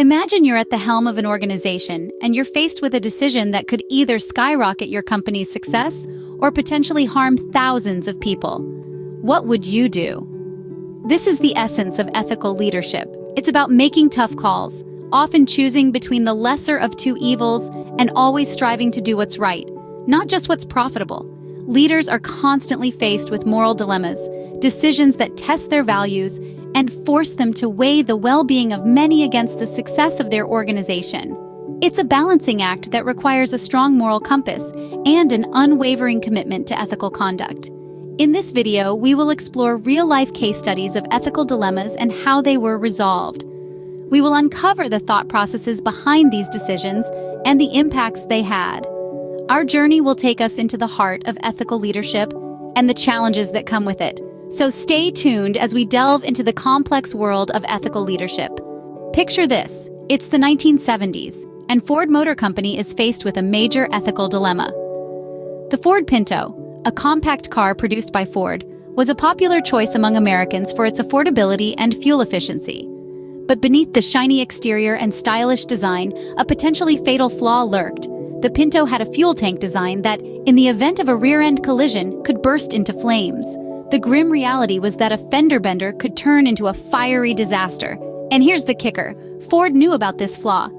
Imagine you're at the helm of an organization and you're faced with a decision that could either skyrocket your company's success or potentially harm thousands of people. What would you do? This is the essence of ethical leadership. It's about making tough calls, often choosing between the lesser of two evils and always striving to do what's right, not just what's profitable. Leaders are constantly faced with moral dilemmas, decisions that test their values and force them to weigh the well-being of many against the success of their organization. It's a balancing act that requires a strong moral compass and an unwavering commitment to ethical conduct. In this video, we will explore real-life case studies of ethical dilemmas and how they were resolved. We will uncover the thought processes behind these decisions and the impacts they had. Our journey will take us into the heart of ethical leadership and the challenges that come with it. So stay tuned as we delve into the complex world of ethical leadership. Picture this: it's the 1970s, and Ford Motor Company is faced with a major ethical dilemma. The Ford Pinto, a compact car produced by Ford, was a popular choice among Americans for its affordability and fuel efficiency. But beneath the shiny exterior and stylish design, a potentially fatal flaw lurked. The Pinto had a fuel tank design that, in the event of a rear-end collision, could burst into flames. The grim reality was that a fender bender could turn into a fiery disaster. And here's the kicker: Ford knew about this flaw.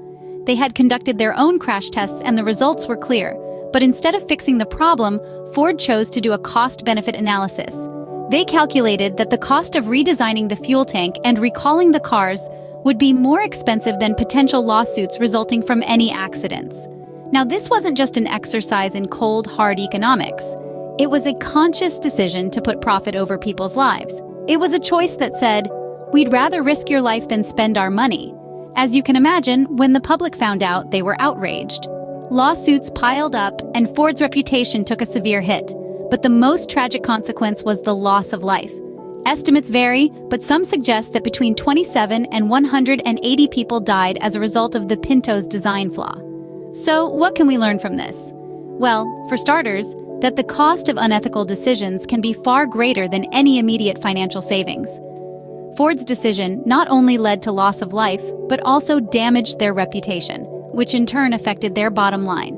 They had conducted their own crash tests and the results were clear. But instead of fixing the problem, Ford chose to do a cost-benefit analysis. They calculated that the cost of redesigning the fuel tank and recalling the cars would be more expensive than potential lawsuits resulting from any accidents. Now, this wasn't just an exercise in cold, hard economics. It was a conscious decision to put profit over people's lives. It was a choice that said, we'd rather risk your life than spend our money. As you can imagine, when the public found out, they were outraged. Lawsuits piled up and Ford's reputation took a severe hit. But the most tragic consequence was the loss of life. Estimates vary, but some suggest that between 27 and 180 people died as a result of the Pinto's design flaw. So, what can we learn from this? Well, for starters, that the cost of unethical decisions can be far greater than any immediate financial savings. Ford's decision not only led to loss of life, but also damaged their reputation, which in turn affected their bottom line.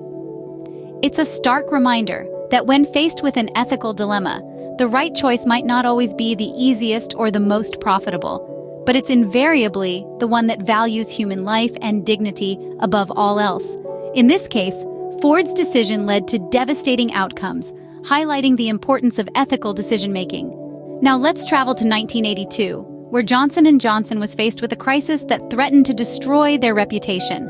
It's a stark reminder that when faced with an ethical dilemma, the right choice might not always be the easiest or the most profitable, but it's invariably the one that values human life and dignity above all else. In this case, Ford's decision led to devastating outcomes, highlighting the importance of ethical decision-making. Now let's travel to 1982, where Johnson & Johnson was faced with a crisis that threatened to destroy their reputation.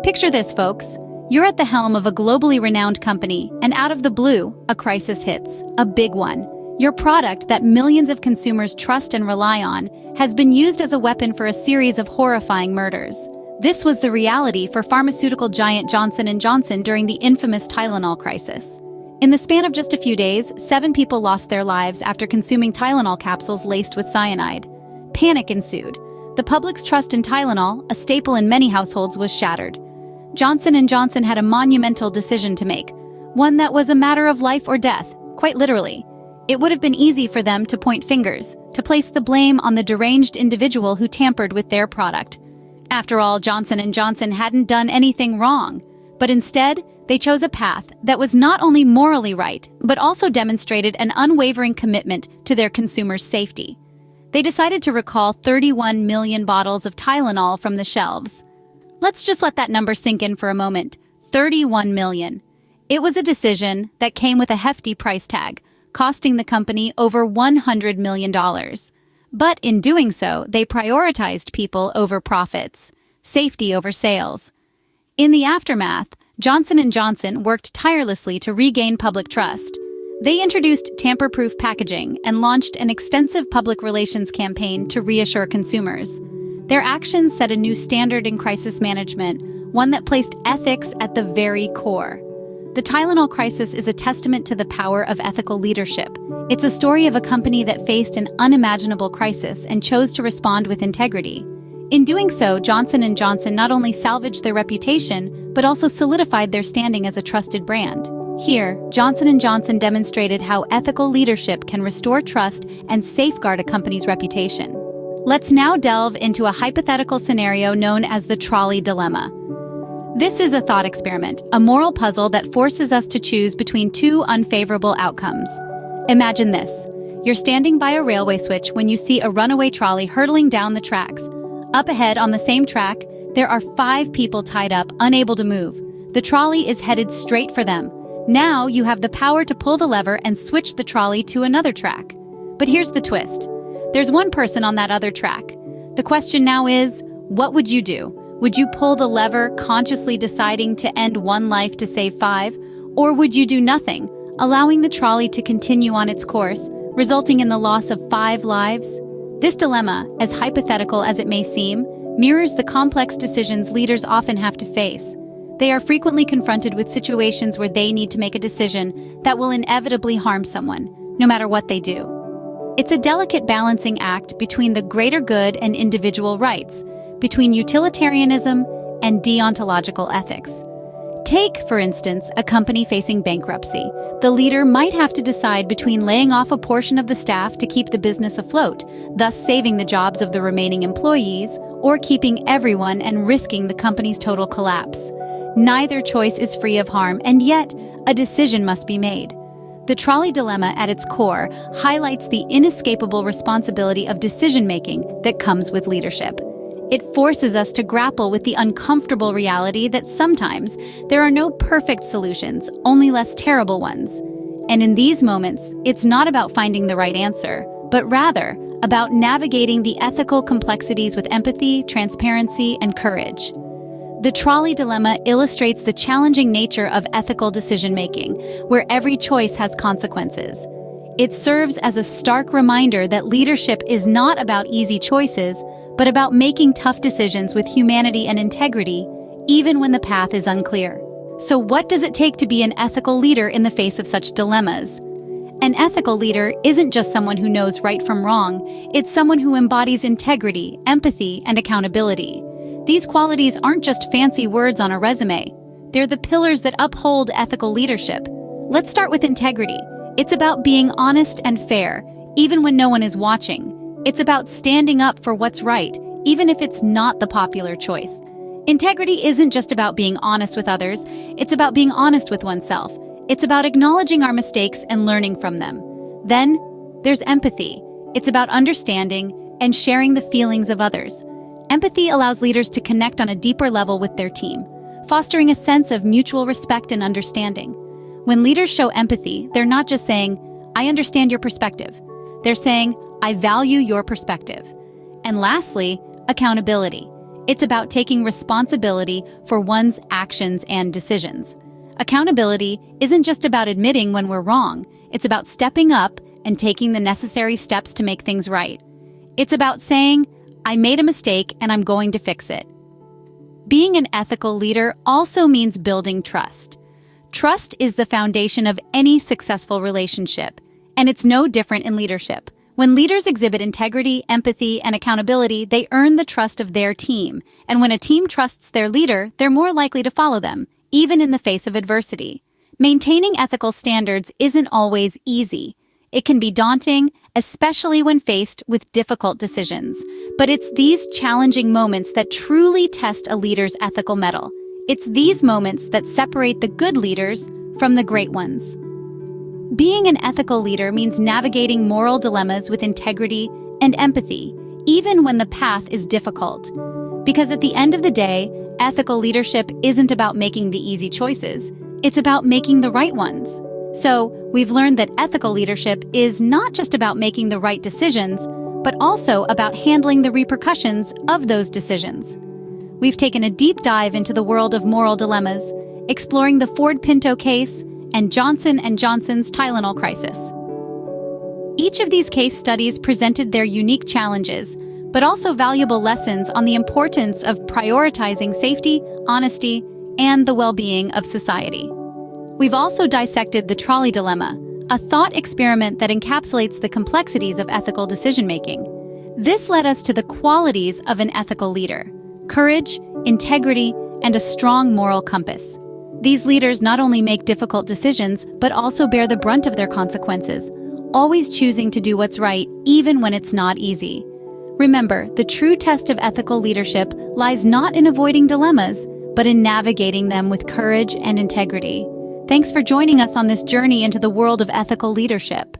Picture this, folks. You're at the helm of a globally renowned company, and out of the blue, a crisis hits. A big one. Your product that millions of consumers trust and rely on has been used as a weapon for a series of horrifying murders. This was the reality for pharmaceutical giant Johnson & Johnson during the infamous Tylenol crisis. In the span of just a few days, 7 people lost their lives after consuming Tylenol capsules laced with cyanide. Panic ensued. The public's trust in Tylenol, a staple in many households, was shattered. Johnson & Johnson had a monumental decision to make, one that was a matter of life or death, quite literally. It would have been easy for them to point fingers, to place the blame on the deranged individual who tampered with their product. After all, Johnson & Johnson hadn't done anything wrong, but instead, they chose a path that was not only morally right, but also demonstrated an unwavering commitment to their consumers' safety. They decided to recall 31 million bottles of Tylenol from the shelves. Let's just let that number sink in for a moment. 31 million. It was a decision that came with a hefty price tag, costing the company over $100 million. But in doing so, they prioritized people over profits, safety over sales. In the aftermath, Johnson & Johnson worked tirelessly to regain public trust. They introduced tamper-proof packaging and launched an extensive public relations campaign to reassure consumers. Their actions set a new standard in crisis management, one that placed ethics at the very core. The Tylenol crisis is a testament to the power of ethical leadership. It's a story of a company that faced an unimaginable crisis and chose to respond with integrity. In doing so, Johnson & Johnson not only salvaged their reputation, but also solidified their standing as a trusted brand. Here, Johnson & Johnson demonstrated how ethical leadership can restore trust and safeguard a company's reputation. Let's now delve into a hypothetical scenario known as the trolley dilemma. This is a thought experiment, a moral puzzle that forces us to choose between two unfavorable outcomes. Imagine this. You're standing by a railway switch when you see a runaway trolley hurtling down the tracks. Up ahead on the same track, there are 5 people tied up, unable to move. The trolley is headed straight for them. Now you have the power to pull the lever and switch the trolley to another track. But here's the twist. There's one person on that other track. The question now is, what would you do? Would you pull the lever, consciously deciding to end one life to save 5? Or would you do nothing, allowing the trolley to continue on its course, resulting in the loss of 5 lives? This dilemma, as hypothetical as it may seem, mirrors the complex decisions leaders often have to face. They are frequently confronted with situations where they need to make a decision that will inevitably harm someone, no matter what they do. It's a delicate balancing act between the greater good and individual rights, between utilitarianism and deontological ethics. Take, for instance, a company facing bankruptcy. The leader might have to decide between laying off a portion of the staff to keep the business afloat, thus saving the jobs of the remaining employees, or keeping everyone and risking the company's total collapse. Neither choice is free of harm, and yet a decision must be made. The trolley dilemma at its core highlights the inescapable responsibility of decision-making that comes with leadership. It forces us to grapple with the uncomfortable reality that sometimes there are no perfect solutions, only less terrible ones. And in these moments, it's not about finding the right answer, but rather about navigating the ethical complexities with empathy, transparency, and courage. The trolley dilemma illustrates the challenging nature of ethical decision-making, where every choice has consequences. It serves as a stark reminder that leadership is not about easy choices, but about making tough decisions with humanity and integrity, even when the path is unclear. So what does it take to be an ethical leader in the face of such dilemmas? An ethical leader isn't just someone who knows right from wrong, it's someone who embodies integrity, empathy, and accountability. These qualities aren't just fancy words on a resume. They're the pillars that uphold ethical leadership. Let's start with integrity. It's about being honest and fair, even when no one is watching. It's about standing up for what's right, even if it's not the popular choice. Integrity isn't just about being honest with others, it's about being honest with oneself. It's about acknowledging our mistakes and learning from them. Then, there's empathy. It's about understanding and sharing the feelings of others. Empathy allows leaders to connect on a deeper level with their team, fostering a sense of mutual respect and understanding. When leaders show empathy, they're not just saying, "I understand your perspective." They're saying, "I value your perspective." And lastly, accountability. It's about taking responsibility for one's actions and decisions. Accountability isn't just about admitting when we're wrong. It's about stepping up and taking the necessary steps to make things right. It's about saying, "I made a mistake and I'm going to fix it." Being an ethical leader also means building trust. Trust is the foundation of any successful relationship, and it's no different in leadership. When leaders exhibit integrity, empathy, and accountability, they earn the trust of their team. And when a team trusts their leader, they're more likely to follow them, even in the face of adversity. Maintaining ethical standards isn't always easy. It can be daunting, especially when faced with difficult decisions. But it's these challenging moments that truly test a leader's ethical mettle. It's these moments that separate the good leaders from the great ones. Being an ethical leader means navigating moral dilemmas with integrity and empathy, even when the path is difficult. Because at the end of the day, ethical leadership isn't about making the easy choices, it's about making the right ones. So, we've learned that ethical leadership is not just about making the right decisions, but also about handling the repercussions of those decisions. We've taken a deep dive into the world of moral dilemmas, exploring the Ford Pinto case and Johnson & Johnson's Tylenol crisis. Each of these case studies presented their unique challenges, but also valuable lessons on the importance of prioritizing safety, honesty, and the well-being of society. We've also dissected the trolley dilemma, a thought experiment that encapsulates the complexities of ethical decision-making. This led us to the qualities of an ethical leader: courage, integrity, and a strong moral compass. These leaders not only make difficult decisions, but also bear the brunt of their consequences, always choosing to do what's right even when it's not easy. Remember, the true test of ethical leadership lies not in avoiding dilemmas, but in navigating them with courage and integrity. Thanks for joining us on this journey into the world of ethical leadership.